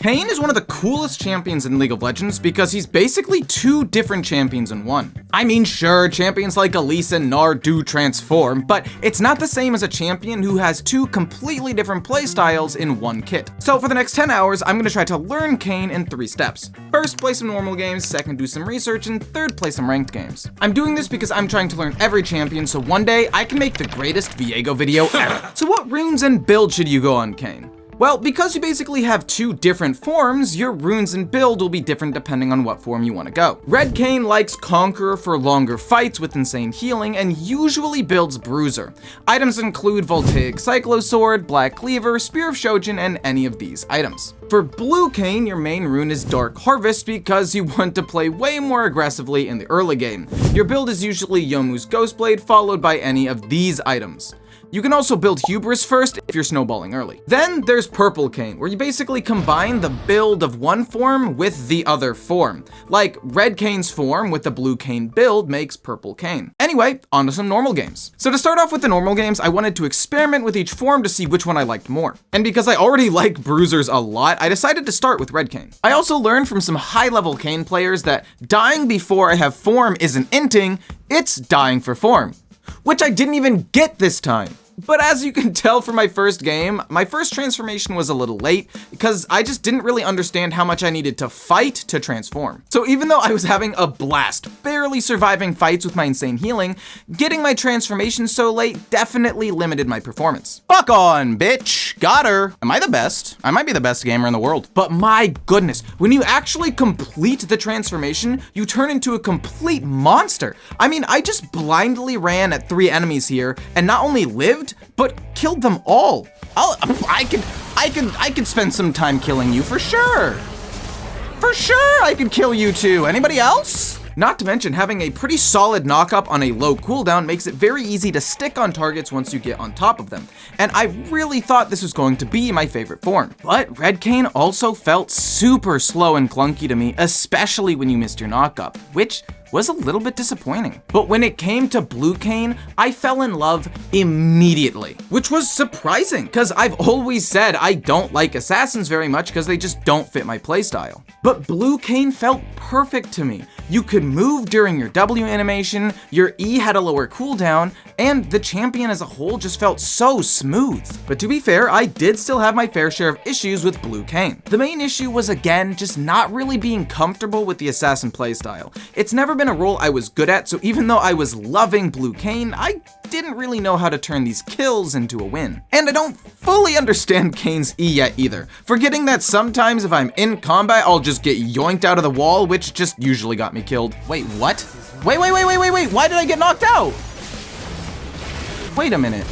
Kayn is one of the coolest champions in League of Legends because he's basically two different champions in one. I mean, sure, champions like Elise and Gnar do transform, but it's not the same as a champion who has two completely different playstyles in one kit. So for the next 10 hours, I'm gonna try to learn Kayn in 3 steps. First, play some normal games, second, do some research, and third, play some ranked games. I'm doing this because I'm trying to learn every champion so one day I can make the greatest Viego video ever. So what runes and build should you go on Kayn? Well, because you basically have two different forms, your runes and build will be different depending on what form you want to go. Red Kayn likes Conqueror for longer fights with insane healing and usually builds Bruiser. Items include Voltaic Cyclosword, Black Cleaver, Spear of Shojin, and any of these items. For Blue Kayn, your main rune is Dark Harvest because you want to play way more aggressively in the early game. Your build is usually Youmuu's Ghostblade followed by any of these items. You can also build Hubris first if you're snowballing early. Then there's Purple Kayn, where you basically combine the build of one form with the other form. Like Red Kayn's form with the Blue Kayn build makes Purple Kayn. Anyway, on to some normal games. So to start off with the normal games, I wanted to experiment with each form to see which one I liked more. And because I already like Bruisers a lot, I decided to start with Red Kayn. I also learned from some high-level Kayn players that dying before I have form isn't inting, it's dying for form. Which I didn't even get this time. But as you can tell from my first game, my first transformation was a little late because I just didn't really understand how much I needed to fight to transform. So even though I was having a blast, barely surviving fights with my insane healing, getting my transformation so late definitely limited my performance. Fuck on, bitch. Got her. Am I the best? I might be the best gamer in the world. But my goodness, when you actually complete the transformation, you turn into a complete monster. I mean, I just blindly ran at 3 enemies here and not only lived, but killed them all. I could spend some time killing you for sure. For sure, I could kill you too. Anybody else? Not to mention, having a pretty solid knock-up on a low cooldown makes it very easy to stick on targets once you get on top of them. And I really thought this was going to be my favorite form. But Red Kayn also felt super slow and clunky to me, especially when you missed your knock-up, which was a little bit disappointing. But when it came to Blue Kayn, I fell in love immediately, which was surprising because I've always said I don't like assassins very much because they just don't fit my playstyle. But Blue Kayn felt perfect to me. You could move during your W animation, your E had a lower cooldown, and the champion as a whole just felt so smooth. But to be fair, I did still have my fair share of issues with Blue Kayn. The main issue was again, just not really being comfortable with the assassin playstyle. It's never been a role I was good at, so even though I was loving Blue Kayn, I didn't really know how to turn these kills into a win. And I don't fully understand Kayn's E yet either, forgetting that sometimes if I'm in combat, I'll just get yoinked out of the wall, which just usually got me killed. Wait, what? Wait, why did I get knocked out? Wait a minute,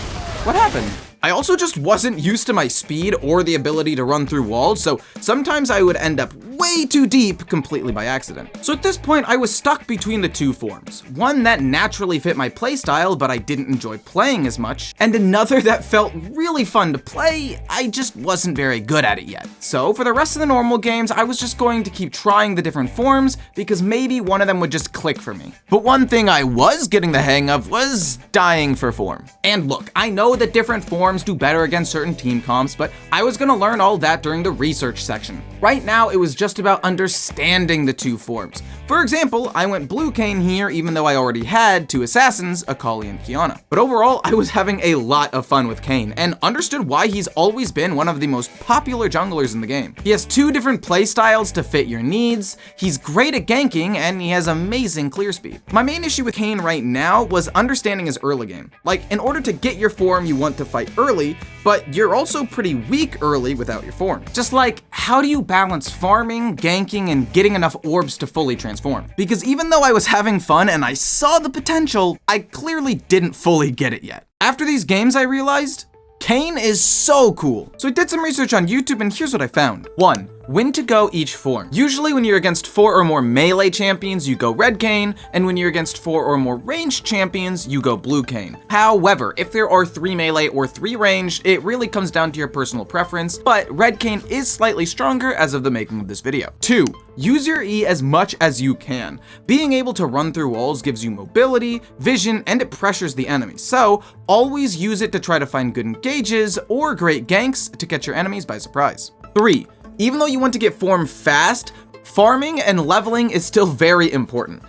what happened? I also just wasn't used to my speed or the ability to run through walls, so sometimes I would end up way too deep completely by accident. So at this point, I was stuck between the two forms. One that naturally fit my playstyle, but I didn't enjoy playing as much, and another that felt really fun to play, I just wasn't very good at it yet. So for the rest of the normal games, I was just going to keep trying the different forms because maybe one of them would just click for me. But one thing I was getting the hang of was dying for form. And look, I know that different forms do better against certain team comps, but I was gonna learn all that during the research section. Right now, it was just about understanding the two forms. For example, I went Blue Kayn here even though I already had 2 assassins, Akali and Qiyana. But overall, I was having a lot of fun with Kayn and understood why he's always been one of the most popular junglers in the game. He has 2 different playstyles to fit your needs, he's great at ganking, and he has amazing clear speed. My main issue with Kayn right now was understanding his early game. Like, in order to get your form, you want to fight early, but you're also pretty weak early without your form. Just like, how do you balance farming, ganking, and getting enough orbs to fully transform? Because even though I was having fun and I saw the potential, I clearly didn't fully get it yet. After these games, I realized Kayn is so cool. So I did some research on YouTube and here's what I found. 1. When to go each form. Usually when you're against 4 or more melee champions, you go Red Kayn, and when you're against 4 or more ranged champions, you go Blue Kayn. However, if there are 3 melee or 3 ranged, it really comes down to your personal preference, but Red Kayn is slightly stronger as of the making of this video. 2. Use your E as much as you can. Being able to run through walls gives you mobility, vision, and it pressures the enemy, so always use it to try to find good engages or great ganks to catch your enemies by surprise. 3. Even though you want to get form fast, farming and leveling is still very important.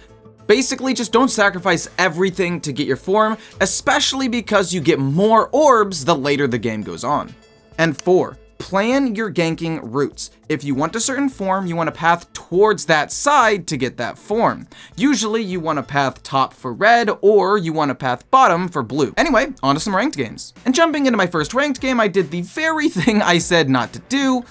Basically, just don't sacrifice everything to get your form, especially because you get more orbs the later the game goes on. And 4, plan your ganking routes. If you want a certain form, you want a path towards that side to get that form. Usually you want a path top for red, or you want a path bottom for blue. Anyway, on to some ranked games. And jumping into my first ranked game, I did the very thing I said not to do,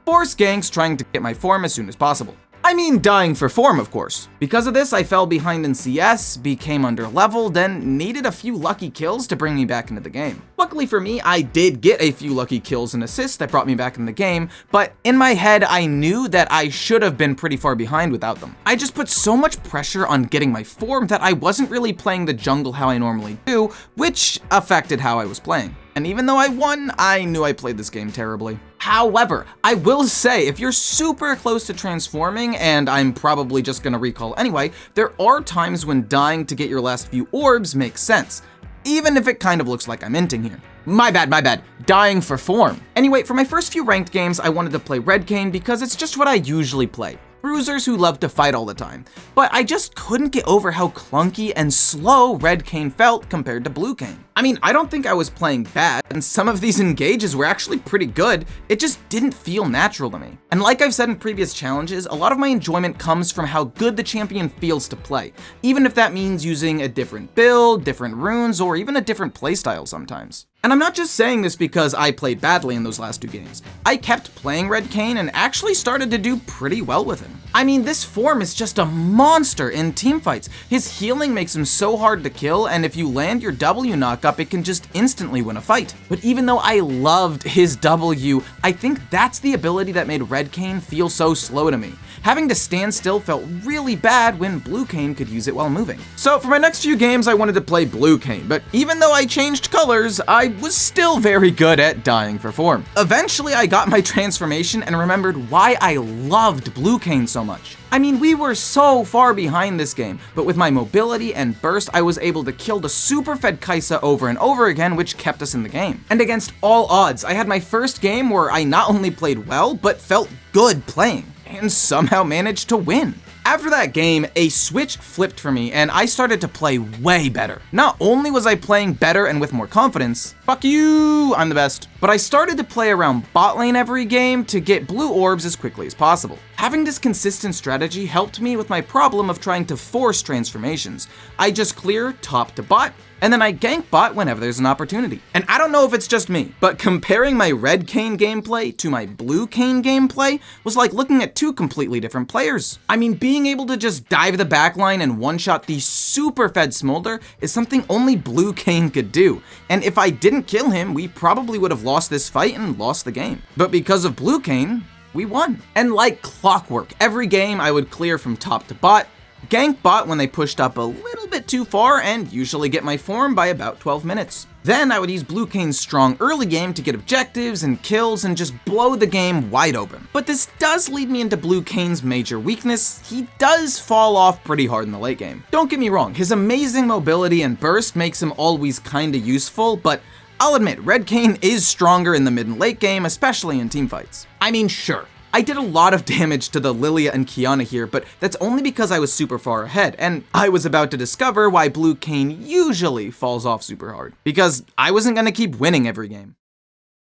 force ganks trying to get my form as soon as possible. I mean dying for form, of course. Because of this, I fell behind in CS, became underleveled, and needed a few lucky kills to bring me back into the game. Luckily for me, I did get a few lucky kills and assists that brought me back in the game, but in my head, I knew that I should have been pretty far behind without them. I just put so much pressure on getting my form that I wasn't really playing the jungle how I normally do, which affected how I was playing. And even though I won, I knew I played this game terribly. However, I will say, if you're super close to transforming, and I'm probably just gonna recall anyway, there are times when dying to get your last few orbs makes sense, even if it kind of looks like I'm inting here. My bad, dying for form. Anyway, for my first few ranked games, I wanted to play Red Kayn because it's just what I usually play. Bruisers who love to fight all the time. But I just couldn't get over how clunky and slow Red Kayn felt compared to Blue Kayn. I mean, I don't think I was playing bad, and some of these engages were actually pretty good, it just didn't feel natural to me. And like I've said in previous challenges, a lot of my enjoyment comes from how good the champion feels to play, even if that means using a different build, different runes, or even a different playstyle sometimes. And I'm not just saying this because I played badly in those last 2 games. I kept playing Red Kayn and actually started to do pretty well with him. I mean, this form is just a monster in teamfights. His healing makes him so hard to kill, and if you land your W knockup, it can just instantly win a fight. But even though I loved his W, I think that's the ability that made Red Kayn feel so slow to me. Having to stand still felt really bad when Blue Kayn could use it while moving. So for my next few games, I wanted to play Blue Kayn, but even though I changed colors, I was still very good at dying for form. Eventually, I got my transformation and remembered why I loved Blue Kayn so much. I mean, we were so far behind this game, but with my mobility and burst, I was able to kill the super fed Kai'Sa over and over again, which kept us in the game. And against all odds, I had my first game where I not only played well, but felt good playing, and somehow managed to win. After that game, a switch flipped for me and I started to play way better. Not only was I playing better and with more confidence, fuck you, I'm the best, but I started to play around bot lane every game to get blue orbs as quickly as possible. Having this consistent strategy helped me with my problem of trying to force transformations. I just clear top to bot, and then I gank bot whenever there's an opportunity. And I don't know if it's just me, but comparing my Red Kayn gameplay to my Blue Kayn gameplay was like looking at 2 completely different players. I mean, being able to just dive the backline and one-shot the super fed Smolder is something only Blue Kayn could do. And if I didn't kill him, we probably would have lost this fight and lost the game. But because of Blue Kayn, we won. And like clockwork, every game I would clear from top to bot, gank bot when they pushed up a little bit too far, and usually get my form by about 12 minutes. Then I would use Blue Kayn's strong early game to get objectives and kills and just blow the game wide open. But this does lead me into Blue Kayn's major weakness. He does fall off pretty hard in the late game. Don't get me wrong, his amazing mobility and burst makes him always kinda useful, but I'll admit, Red Kayn is stronger in the mid and late game, especially in teamfights. I mean, sure, I did a lot of damage to the Lilia and Qiyana here, but that's only because I was super far ahead, and I was about to discover why Blue Kayn usually falls off super hard, because I wasn't gonna keep winning every game.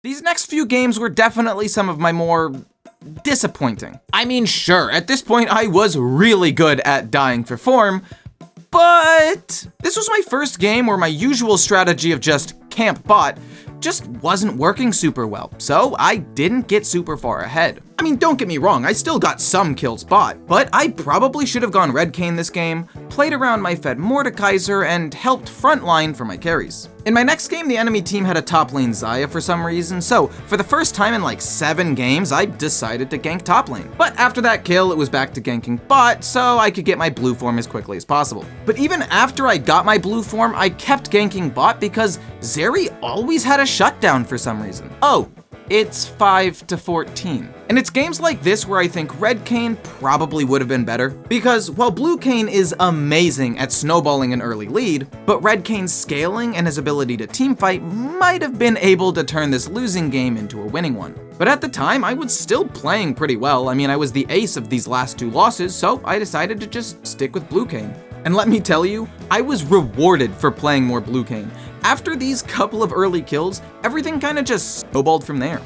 These next few games were definitely some of my more disappointing. I mean, sure, at this point I was really good at dying for form, but this was my first game where my usual strategy of just camp bot just wasn't working super well, so I didn't get super far ahead. I mean, don't get me wrong, I still got some kills bot, but I probably should have gone Red Kayn this game, played around my fed Mordekaiser, and helped frontline for my carries. In my next game, the enemy team had a top lane Xayah for some reason, so for the first time in like 7 games, I decided to gank top lane. But after that kill, it was back to ganking bot, so I could get my blue form as quickly as possible. But even after I got my blue form, I kept ganking bot because Zeri always had a shutdown for some reason. Oh, it's 5-14. And it's games like this where I think Red Kayn probably would have been better, because while Blue Kayn is amazing at snowballing an early lead, but Red Kayn's scaling and his ability to teamfight might have been able to turn this losing game into a winning one. But at the time, I was still playing pretty well. I mean, I was the ace of these last 2 losses, so I decided to just stick with Blue Kayn. And let me tell you, I was rewarded for playing more Blue Kayn. After these couple of early kills, everything kinda just snowballed from there.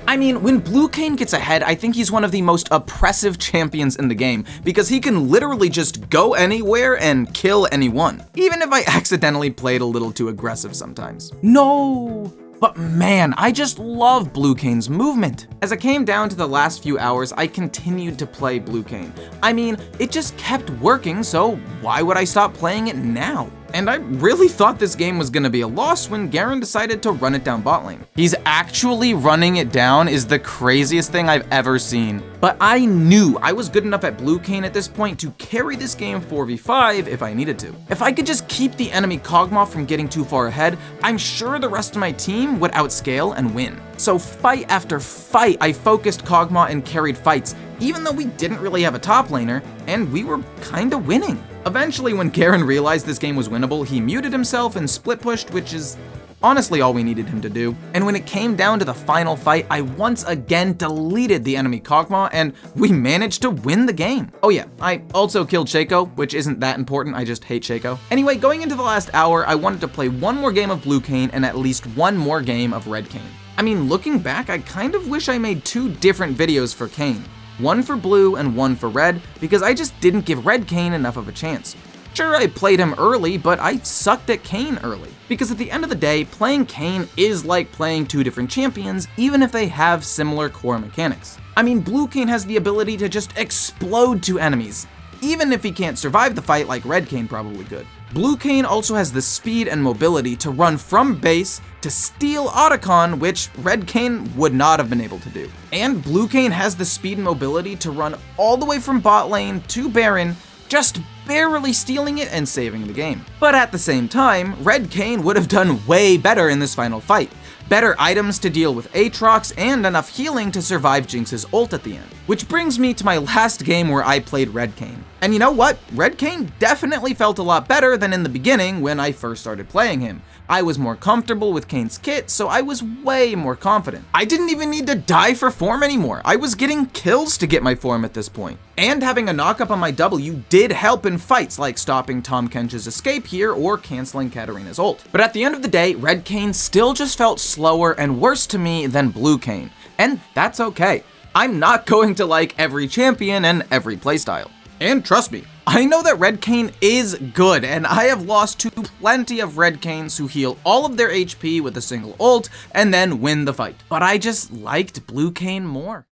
I mean, when Blue Kayn gets ahead, I think he's one of the most oppressive champions in the game, because he can literally just go anywhere and kill anyone, even if I accidentally played a little too aggressive sometimes. No! But man, I just love Blue Kayn's movement. As it came down to the last few hours, I continued to play Blue Kayn. I mean, it just kept working, so why would I stop playing it now? And I really thought this game was gonna be a loss when Garen decided to run it down bot lane. He's actually running it down is the craziest thing I've ever seen. But I knew I was good enough at Blue Kayn at this point to carry this game 4v5 if I needed to. If I could just keep the enemy Kog'Maw from getting too far ahead, I'm sure the rest of my team would outscale and win. So fight after fight, I focused Kog'Maw and carried fights, even though we didn't really have a top laner, and we were kinda winning. Eventually, when Garen realized this game was winnable, he muted himself and split pushed, which is honestly all we needed him to do. And when it came down to the final fight, I once again deleted the enemy Kog'Maw, and we managed to win the game. Oh yeah, I also killed Shaco, which isn't that important, I just hate Shaco. Anyway, going into the last hour, I wanted to play one more game of Blue Kayn and at least one more game of Red Kayn. I mean, looking back, I kind of wish I made 2 different videos for Kayn. One for Blue and one for Red, because I just didn't give Red Kayn enough of a chance. Sure, I played him early, but I sucked at Kayn early. Because at the end of the day, playing Kayn is like playing 2 different champions, even if they have similar core mechanics. I mean, Blue Kayn has the ability to just explode to enemies, even if he can't survive the fight like Red Kayn probably could. Blue Kayn also has the speed and mobility to run from base to steal Otacon, which Red Kayn would not have been able to do. And Blue Kayn has the speed and mobility to run all the way from bot lane to Baron, just barely stealing it and saving the game. But at the same time, Red Kayn would have done way better in this final fight. Better items to deal with Aatrox, and enough healing to survive Jinx's ult at the end. Which brings me to my last game where I played Red Kayn. And you know what? Red Kayn definitely felt a lot better than in the beginning when I first started playing him. I was more comfortable with Kayn's kit, so I was way more confident. I didn't even need to die for form anymore. I was getting kills to get my form at this point. And having a knockup on my W did help in fights like stopping Tahm Kench's escape here or canceling Katarina's ult. But at the end of the day, Red Kayn still just felt slower and worse to me than Blue Kayn. And that's okay. I'm not going to like every champion and every playstyle. And trust me, I know that Red Kayn is good, and I have lost to plenty of Red Kayns who heal all of their HP with a single ult and then win the fight. But I just liked Blue Kayn more.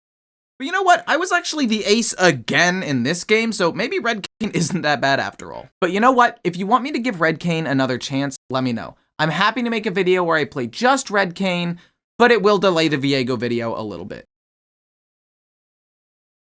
But you know what? I was actually the ace again in this game, so maybe Red Kayn isn't that bad after all. But you know what? If you want me to give Red Kayn another chance, let me know. I'm happy to make a video where I play just Red Kayn, but it will delay the Viego video a little bit.